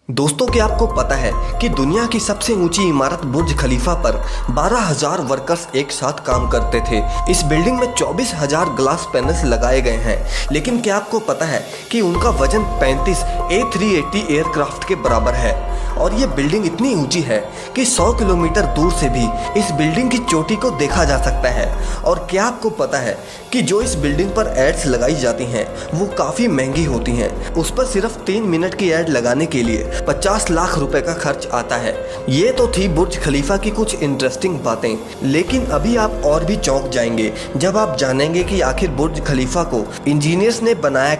दोस्तों, क्या आपको पता है कि दुनिया की सबसे ऊंची इमारत बुर्ज खलीफा पर 12,000 वर्कर्स एक साथ काम करते थे। इस बिल्डिंग में 24,000 ग्लास पैनल्स लगाए गए हैं। लेकिन क्या आपको पता है कि उनका वजन 35 A380 एयरक्राफ्ट के बराबर है। और ये बिल्डिंग इतनी ऊंची है कि 100 किलोमीटर दूर से भी इस बिल्डिंग की चोटी को देखा जा सकता है। और क्या आपको पता है कि जो इस बिल्डिंग पर एड्स लगाई जाती हैं वो काफ़ी महंगी होती हैं। उस पर सिर्फ 3 मिनट की एड लगाने के लिए 50 लाख रुपए का खर्च आता है। ये तो थी बुर्ज खलीफा की कुछ इंटरेस्टिंग बातें, लेकिन अभी आप और भी चौंक जाएंगे जब आप जानेंगे कि आखिर बुर्ज खलीफा को इंजीनियर्स ने बनाया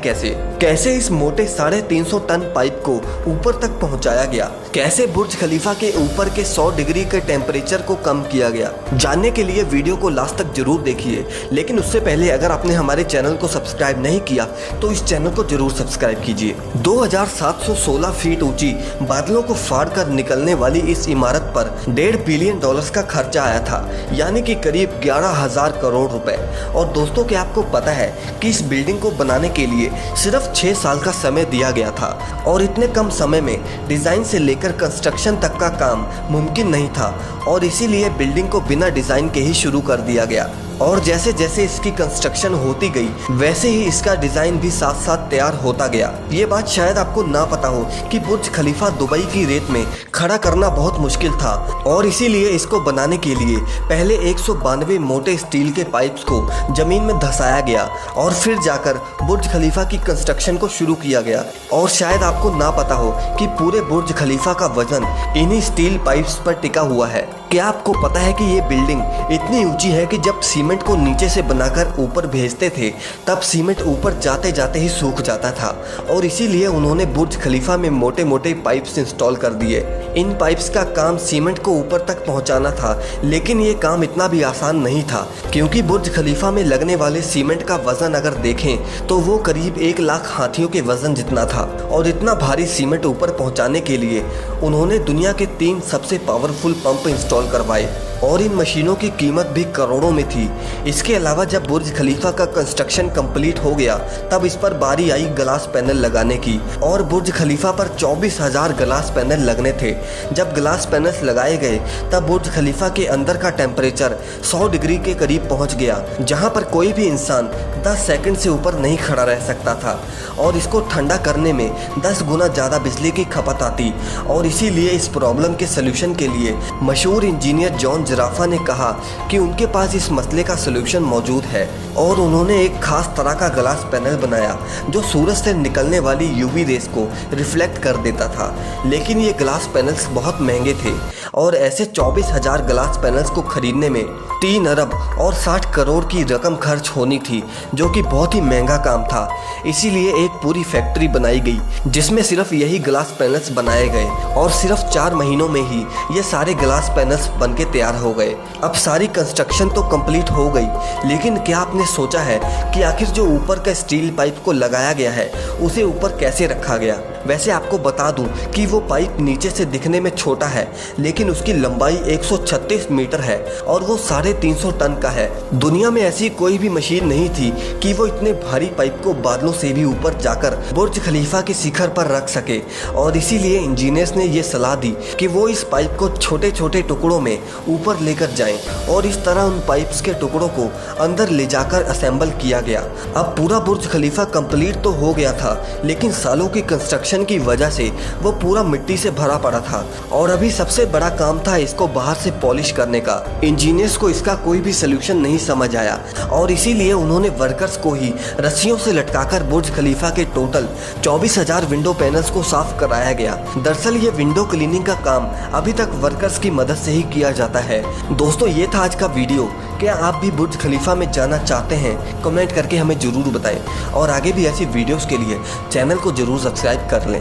कैसे इस मोटे 350 टन पाइप को ऊपर तक पहुंचाया गया, कैसे बुर्ज खलीफा के ऊपर के 100 डिग्री के टेम्परेचर को कम किया गया। जानने के लिए वीडियो को लास्ट तक जरूर देखिए। लेकिन उससे पहले अगर आपने हमारे चैनल को सब्सक्राइब नहीं किया तो इस चैनल को जरूर सब्सक्राइब कीजिए। 2716 फीट ऊंची बादलों को फाड़ कर निकलने वाली इस इमारत पर $1.5 बिलियन का खर्चा आया था, यानी कि करीब 11,000 करोड़ रुपए। और दोस्तों, क्या आपको पता है कि इस बिल्डिंग को बनाने के लिए सिर्फ 6 साल का समय दिया गया था। और इतने कम समय में डिजाइन से लेकर कंस्ट्रक्शन तक का काम मुमकिन नहीं था। और इसीलिए बिल्डिंग को बिना डिजाइन के ही शुरू कर दिया गया। और जैसे जैसे इसकी कंस्ट्रक्शन होती गई वैसे ही इसका डिजाइन भी साथ साथ तैयार होता गया। ये बात शायद आपको ना पता हो कि बुर्ज खलीफा दुबई की रेत में खड़ा करना बहुत मुश्किल था। और इसीलिए इसको बनाने के लिए पहले 192 मोटे स्टील के पाइप्स को जमीन में धंसाया गया और फिर जाकर बुर्ज खलीफा की कंस्ट्रक्शन को शुरू किया गया। और शायद आपको ना पता हो कि पूरे बुर्ज खलीफा का वजन इन्हीं स्टील पाइप्स पर टिका हुआ है। क्या आपको पता है कि ये बिल्डिंग इतनी ऊंची है कि जब सीमेंट को नीचे से बनाकर ऊपर भेजते थे तब सीमेंट ऊपर जाते जाते ही सूख जाता था। और इसीलिए उन्होंने बुर्ज खलीफा में मोटे मोटे पाइप्स इंस्टॉल कर दिए। इन पाइप्स का काम सीमेंट को ऊपर तक पहुंचाना था, लेकिन ये काम इतना भी आसान नहीं था, क्योंकि बुर्ज खलीफा में लगने वाले सीमेंट का वजन अगर देखें तो वो करीब 1 लाख हाथियों के वजन जितना था। और इतना भारी सीमेंट ऊपर पहुंचाने के लिए उन्होंने दुनिया के 3 सबसे पावरफुल पंप इंस्टॉल करवाए। और इन मशीनों की कीमत भी करोड़ों में थी। इसके अलावा जब बुर्ज खलीफा का कंस्ट्रक्शन कंप्लीट हो गया तब इस पर बारी आई ग्लास पैनल लगाने की। और बुर्ज खलीफा पर 24,000 ग्लास पैनल लगने थे। जब ग्लास पैनल्स लगाए गए तब बुर्ज खलीफा के अंदर का टेम्परेचर 100 डिग्री के करीब पहुंच गया, जहां पर कोई भी इंसान 10 सेकंड से ऊपर नहीं खड़ा रह सकता था। और इसको ठंडा करने में 10 गुना ज़्यादा बिजली की खपत आती। और इसीलिए इस प्रॉब्लम के सोल्यूशन के लिए मशहूर इंजीनियर जॉन जराफा ने कहा कि उनके पास इस मसले का सलूशन मौजूद है। और उन्होंने एक खास तरह का ग्लास पैनल बनाया जो सूरज से निकलने वाली यूवी रेस को रिफ्लेक्ट कर देता था। लेकिन ये ग्लास पैनल्स बहुत महंगे थे और ऐसे 24,000 ग्लास पैनल्स को खरीदने में 3 अरब और 60 करोड़ की रकम खर्च होनी थी, जो कि बहुत ही महंगा काम था। इसीलिए एक पूरी फैक्ट्री बनाई गई जिसमें सिर्फ यही ग्लास पैनल्स बनाए गए। और सिर्फ 4 महीनों में ही ये सारे ग्लास पैनल्स बनके तैयार हो गए। अब सारी कंस्ट्रक्शन तो कंप्लीट हो गई, लेकिन क्या आपने सोचा है कि आखिर जो ऊपर का स्टील पाइप को लगाया गया है उसे ऊपर कैसे रखा गया? वैसे आपको बता दूं कि वो पाइप नीचे से दिखने में छोटा है, लेकिन उसकी लंबाई 136 मीटर है और वो 350 टन का है। दुनिया में ऐसी कोई भी मशीन नहीं थी कि वो इतने भारी पाइप को बादलों से भी ऊपर जाकर बुर्ज खलीफा के शिखर पर रख सके। और इसीलिए इंजीनियर्स ने ये सलाह दी कि वो इस पाइप को छोटे छोटे टुकड़ों में ऊपर लेकर जाएं। और इस तरह उन पाइप्स के टुकड़ों को अंदर ले जाकर असेंबल किया गया। अब पूरा बुर्ज खलीफा कंप्लीट तो हो गया था, लेकिन सालों की कंस्ट्रक्शन की वजह से वो पूरा मिट्टी से भरा पड़ा था। और अभी सबसे बड़ा काम था इसको बाहर से पॉलिश करने का। इंजीनियर्स को इसका कोई भी सलूशन नहीं समझ आया और इसीलिए उन्होंने वर्कर्स को ही रस्सियों से लटकाकर बुर्ज खलीफा के टोटल 24,000 विंडो पैनल्स को साफ कराया गया। दरअसल ये विंडो क्लीनिंग का काम अभी तक वर्कर्स की मदद से ही किया जाता है। दोस्तों, ये था आज का वीडियो। क्या आप भी बुर्ज खलीफा में जाना चाहते हैं? कमेंट करके हमें जरूर बताएं। और आगे भी ऐसी वीडियोस के लिए चैनल को जरूर सब्सक्राइब कर लें।